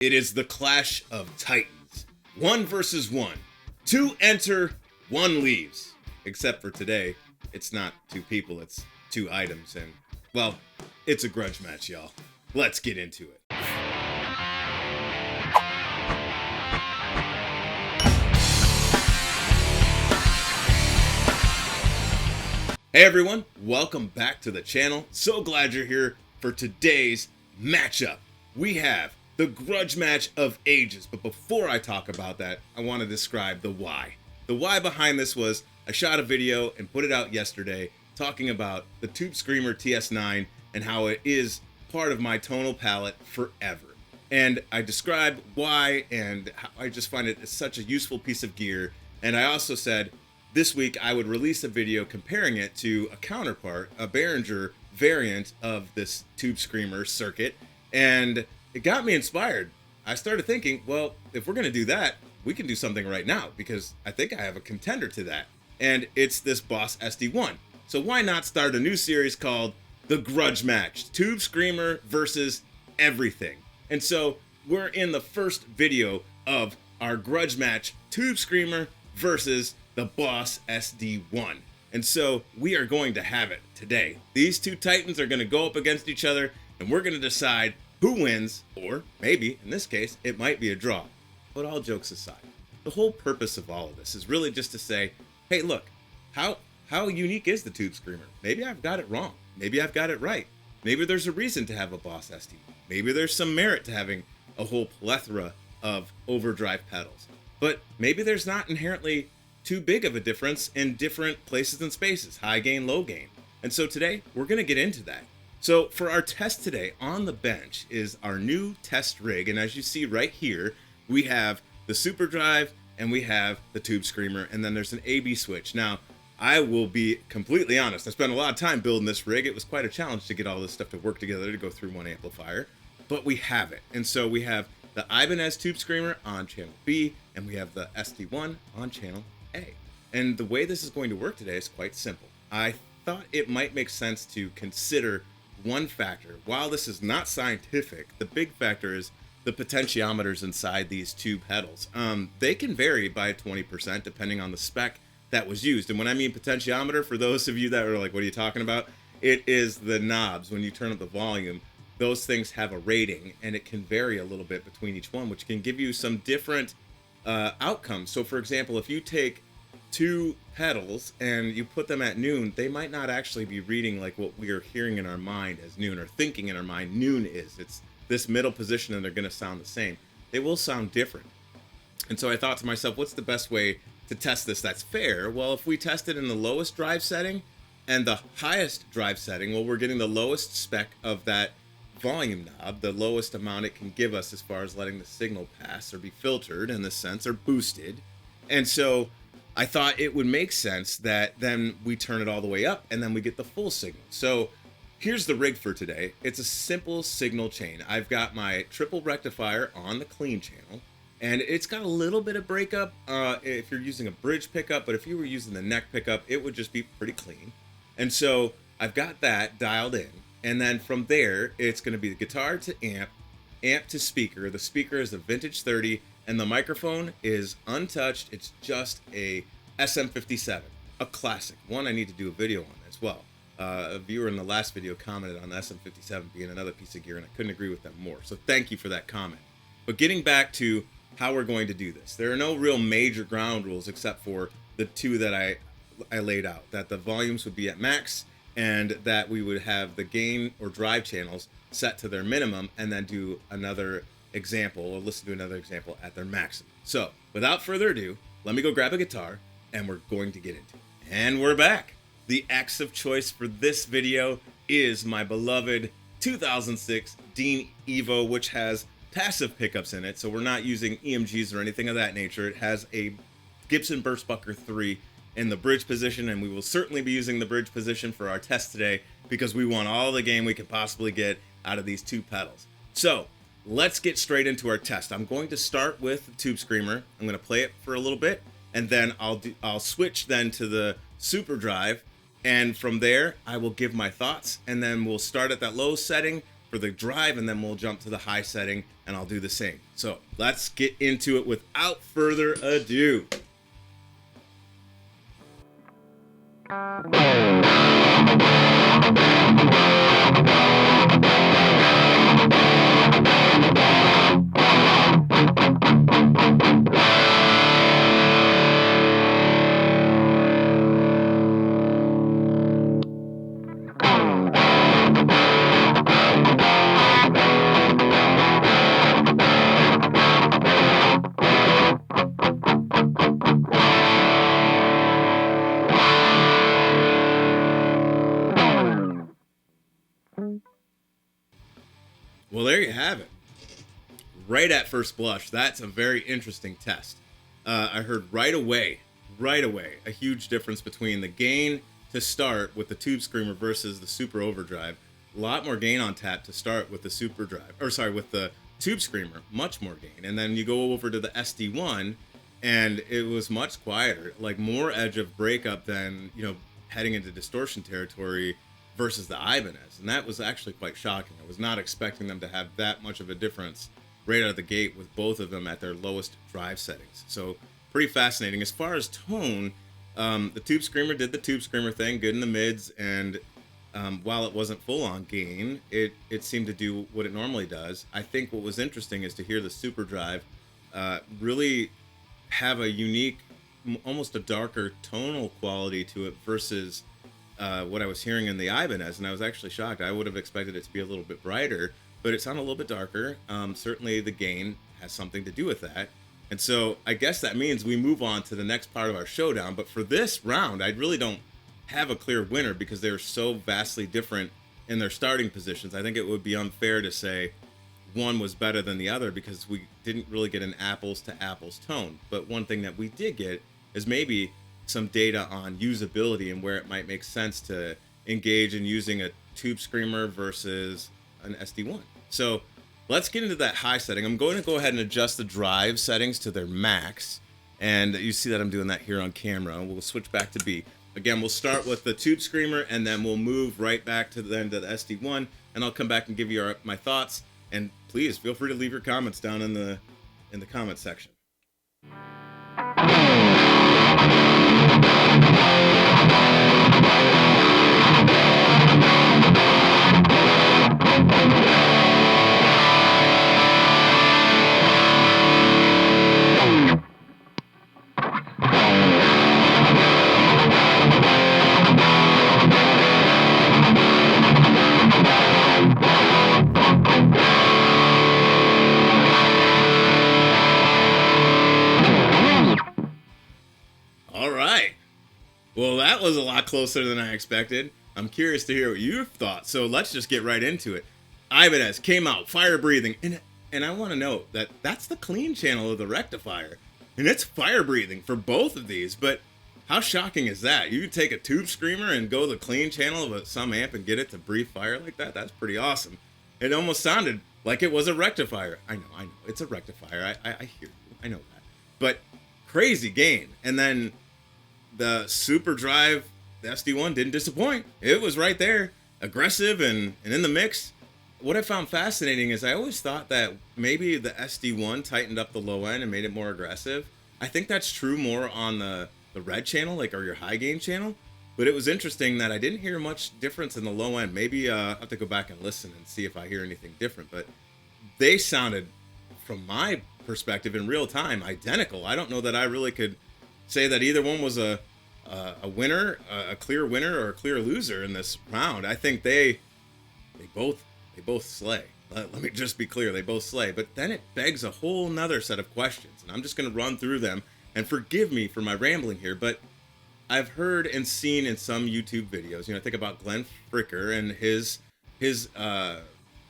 It is the clash of titans. 1 versus 1. 2 enter, 1 leaves. Except for today, it's not 2 people, it's 2 items. And, well, it's a grudge match, y'all. Let's get into it. Hey everyone, welcome back to the channel. So glad you're here for today's matchup. We have the grudge match of ages, but before I talk about that, I want to describe the why. The why behind this was I shot a video and put it out yesterday talking about the Tube Screamer TS9 and how it is part of my tonal palette forever. And I described why and how I just find it such a useful piece of gear. And I also said this week I would release a video comparing it to a counterpart, a Behringer variant of this Tube Screamer circuit, and it got me inspired. I started thinking, well, if we're gonna do that, we can do something right now, because I think I have a contender to that, and it's this Boss SD-1. So why not start a new series called the Grudge Match, Tube Screamer versus everything. And so we're in the first video of our Grudge Match, Tube Screamer versus the Boss SD-1. And so we are going to have it today. These 2 titans are going to go up against each other, and we're going to decide who wins, or maybe, in this case, it might be a draw. But all jokes aside, the whole purpose of all of this is really just to say, hey, look, how unique is the Tube Screamer? Maybe I've got it wrong. Maybe I've got it right. Maybe there's a reason to have a Boss SD. Maybe there's some merit to having a whole plethora of overdrive pedals. But maybe there's not inherently too big of a difference in different places and spaces, high gain, low gain. And so today, we're going to get into that. So for our test today, on the bench is our new test rig. And as you see right here, we have the Super Drive and we have the Tube Screamer, and then there's an AB switch. Now, I will be completely honest. I spent a lot of time building this rig. It was quite a challenge to get all this stuff to work together to go through one amplifier, but we have it. And so we have the Ibanez Tube Screamer on channel B, and we have the SD-1 on channel A. And the way this is going to work today is quite simple. I thought it might make sense to consider one factor. While this is not scientific, the big factor is the potentiometers inside these 2 pedals. They can vary by 20% depending on the spec that was used. And when I mean potentiometer, for those of you that are like, what are you talking about? It is the knobs. When you turn up the volume, those things have a rating, and it can vary a little bit between each one, which can give you some different outcomes. So for example, if you take 2 pedals and you put them at noon, they might not actually be reading like what we are hearing in our mind as noon, or thinking in our mind noon is. It's this middle position, and they're going to sound the same. They will sound different. And so I thought to myself, what's the best way to test this that's fair? Well, if we test it in the lowest drive setting and the highest drive setting, well, we're getting the lowest spec of that volume knob, the lowest amount it can give us as far as letting the signal pass or be filtered in this sense, or boosted. And so I thought it would make sense that then we turn it all the way up and then we get the full signal. So here's the rig for today. It's a simple signal chain. I've got my triple rectifier on the clean channel, and it's got a little bit of breakup if you're using a bridge pickup, but if you were using the neck pickup, it would just be pretty clean. And so I've got that dialed in. And then from there, it's going to be the guitar to amp, amp to speaker. The speaker is a Vintage 30, and the microphone is untouched. It's just a SM57, a classic. One I need to do a video on as well. A viewer in the last video commented on the SM57 being another piece of gear, and I couldn't agree with them more. So thank you for that comment. But getting back to how we're going to do this, there are no real major ground rules except for the 2 that I laid out, that the volumes would be at max, and that we would have the gain or drive channels set to their minimum, and then do another example, or listen to another example at their maximum. So without further ado, let me go grab a guitar, and we're going to get into it. And we're back. The X of choice for this video is my beloved 2006 Dean Evo, which has passive pickups in it, so we're not using EMGs or anything of that nature. It has a Gibson Burstbucker 3 in the bridge position, and we will certainly be using the bridge position for our test today, because we want all the gain we can possibly get out of these 2 pedals. So let's get straight into our test. I'm going to start with the Tube Screamer. I'm going to play it for a little bit, and then I'll switch then to the Super Drive, and from there I will give my thoughts, and then we'll start at that low setting, for the drive, and then we'll jump to the high setting and I'll do the same. So let's get into it without further ado. Well, there you have it. Right at first blush, that's a very interesting test. I heard right away, a huge difference between the gain to start with the Tube Screamer versus the Super Overdrive. A lot more gain on tap to start with the with the Tube Screamer, much more gain. And then you go over to the SD-1, and it was much quieter, like more edge of breakup than, heading into distortion territory versus the Ibanez. And that was actually quite shocking. I was not expecting them to have that much of a difference right out of the gate with both of them at their lowest drive settings. So pretty fascinating. As far as tone, the Tube Screamer did the Tube Screamer thing, good in the mids, and while it wasn't full on gain, it seemed to do what it normally does. I think what was interesting is to hear the Super Drive really have a unique, almost a darker tonal quality to it versus what I was hearing in the Ibanez, and I was actually shocked. I would have expected it to be a little bit brighter, but it sounded a little bit darker. Certainly the gain has something to do with that. And so I guess that means we move on to the next part of our showdown. But for this round, I really don't have a clear winner because they're so vastly different in their starting positions. I think it would be unfair to say one was better than the other because we didn't really get an apples to apples tone. But one thing that we did get is maybe some data on usability and where it might make sense to engage in using a Tube Screamer versus an SD-1. So let's get into that high setting. I'm going to go ahead and adjust the drive settings to their max. And you see that I'm doing that here on camera. We'll switch back to B. Again, we'll start with the Tube Screamer and then we'll move right back to the end of the SD-1, and I'll come back and give you my thoughts. And please feel free to leave your comments down in the comment section. Well, that was a lot closer than I expected. I'm curious to hear what you've thought, so let's just get right into it. Ibanez came out, fire breathing, and I want to note that that's the clean channel of the rectifier, and it's fire breathing for both of these, but how shocking is that? You could take a Tube Screamer and go the clean channel of some amp and get it to breathe fire like that? That's pretty awesome. It almost sounded like it was a rectifier. I know, it's a rectifier. I hear you, I know that. But crazy gain, and then the Super Drive, the SD-1 didn't disappoint. It was right there, aggressive and in the mix. What I found fascinating is I always thought that maybe the SD-1 tightened up the low end and made it more aggressive. I think that's true more on the red channel, or your high gain channel. But it was interesting that I didn't hear much difference in the low end. Maybe I'll have to go back and listen and see if I hear anything different. But they sounded, from my perspective in real time, identical. I don't know that I really could say that either one was a winner, a clear winner, or a clear loser in this round. I think they both slay. Let me just be clear, they both slay. But then it begs a whole nother set of questions, and I'm just going to run through them. And forgive me for my rambling here, but I've heard and seen in some YouTube videos, think about Glenn Fricker and his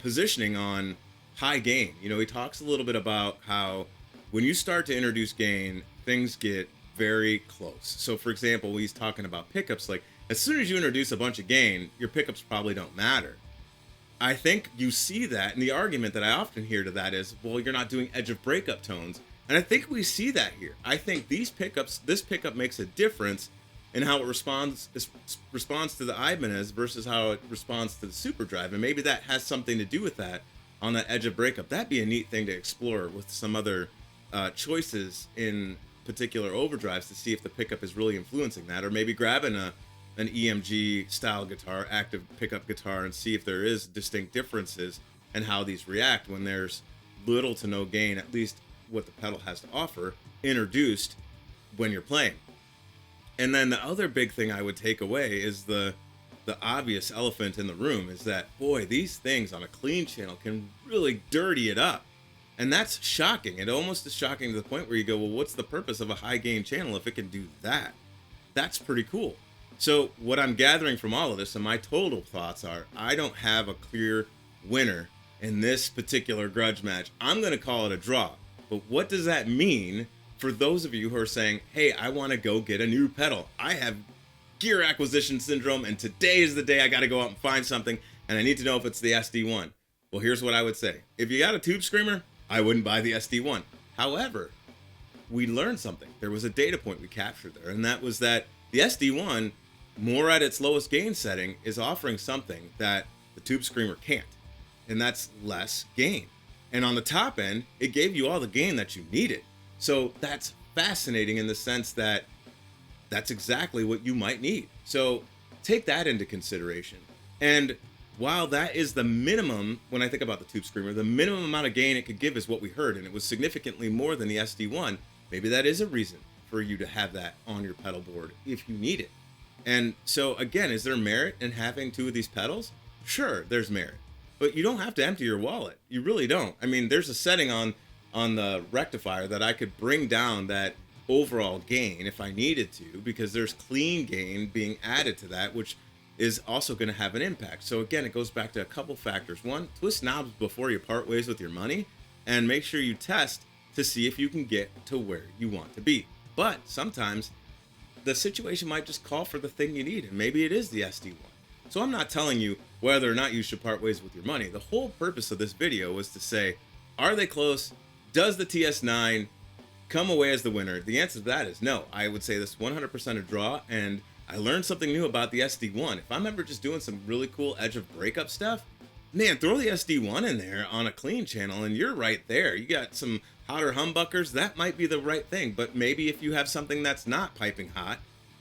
positioning on high gain. He talks a little bit about how when you start to introduce gain, things get very close. So for example, he's talking about pickups, like as soon as you introduce a bunch of gain, your pickups probably don't matter. I think you see that, and the argument that I often hear to that is, well, you're not doing edge of breakup tones. And I think we see that here. I think this pickup makes a difference and how it responds to the Ibanez versus how it responds to the Super Drive. And maybe that has something to do with that on that edge of breakup. That'd be a neat thing to explore with some other choices in particular overdrives to see if the pickup is really influencing that, or maybe grabbing an EMG style guitar, active pickup guitar, and see if there is distinct differences and how these react when there's little to no gain, at least what the pedal has to offer, introduced when you're playing. And then the other big thing I would take away is the obvious elephant in the room is that, boy, these things on a clean channel can really dirty it up. And that's shocking. It almost is shocking to the point where you go, well, what's the purpose of a high gain channel if it can do that? That's pretty cool. So what I'm gathering from all of this, and my total thoughts are, I don't have a clear winner in this particular grudge match. I'm going to call it a draw. But what does that mean for those of you who are saying, hey, I want to go get a new pedal? I have gear acquisition syndrome, and today is the day I got to go out and find something, and I need to know if it's the SD-1. Well, here's what I would say. If you got a Tube Screamer, I wouldn't buy the SD-1. However, we learned something. There was a data point we captured there, and that was that the SD-1, more at its lowest gain setting, is offering something that the Tube Screamer can't, and that's less gain. And on the top end, it gave you all the gain that you needed. So that's fascinating in the sense that that's exactly what you might need. So take that into consideration. And while that is the minimum, when I think about the Tube Screamer, the minimum amount of gain it could give is what we heard, and it was significantly more than the SD-1. Maybe that is a reason for you to have that on your pedal board if you need it. And so again, is there merit in having two of these pedals? Sure, there's merit, but you don't have to empty your wallet. You really don't. I mean, there's a setting on the rectifier that I could bring down that overall gain if I needed to, because there's clean gain being added to that, which is also going to have an impact. So again, it goes back to a couple factors. One, twist knobs before you part ways with your money, and make sure you test to see if you can get to where you want to be. But sometimes the situation might just call for the thing you need, and maybe it is the SD-1. So I'm not telling you whether or not you should part ways with your money. The whole purpose of this video was to say, are they close? Does the TS9 come away as the winner? The answer to that is no. I would say this 100% a draw, and I learned something new about the SD-1. If I'm ever just doing some really cool edge of breakup stuff, man, throw the SD-1 in there on a clean channel and you're right there. You got some hotter humbuckers, that might be the right thing. But maybe if you have something that's not piping hot,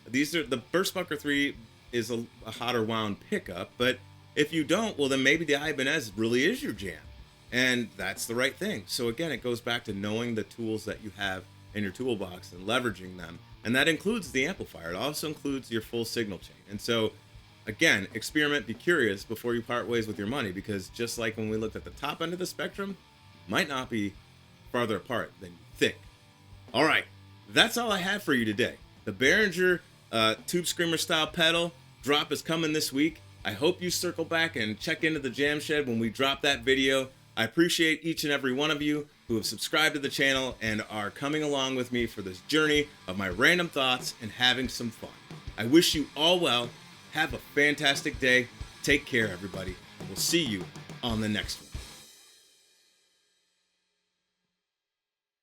these are the Burstbucker 3 is a hotter wound pickup, but if you don't, well then maybe the Ibanez really is your jam, and that's the right thing. So again, it goes back to knowing the tools that you have in your toolbox and leveraging them. And that includes the amplifier. It also includes your full signal chain. And so, again, experiment, be curious before you part ways with your money, because just like when we looked at the top end of the spectrum, might not be farther apart than you think. All right, that's all I have for you today. The Behringer Tube Screamer style pedal drop is coming this week. I hope you circle back and check into the Jam Shed when we drop that video. I appreciate each and every one of you who have subscribed to the channel and are coming along with me for this journey of my random thoughts and having some fun. I wish you all well. Have a fantastic day. Take care, everybody. We'll see you on the next one.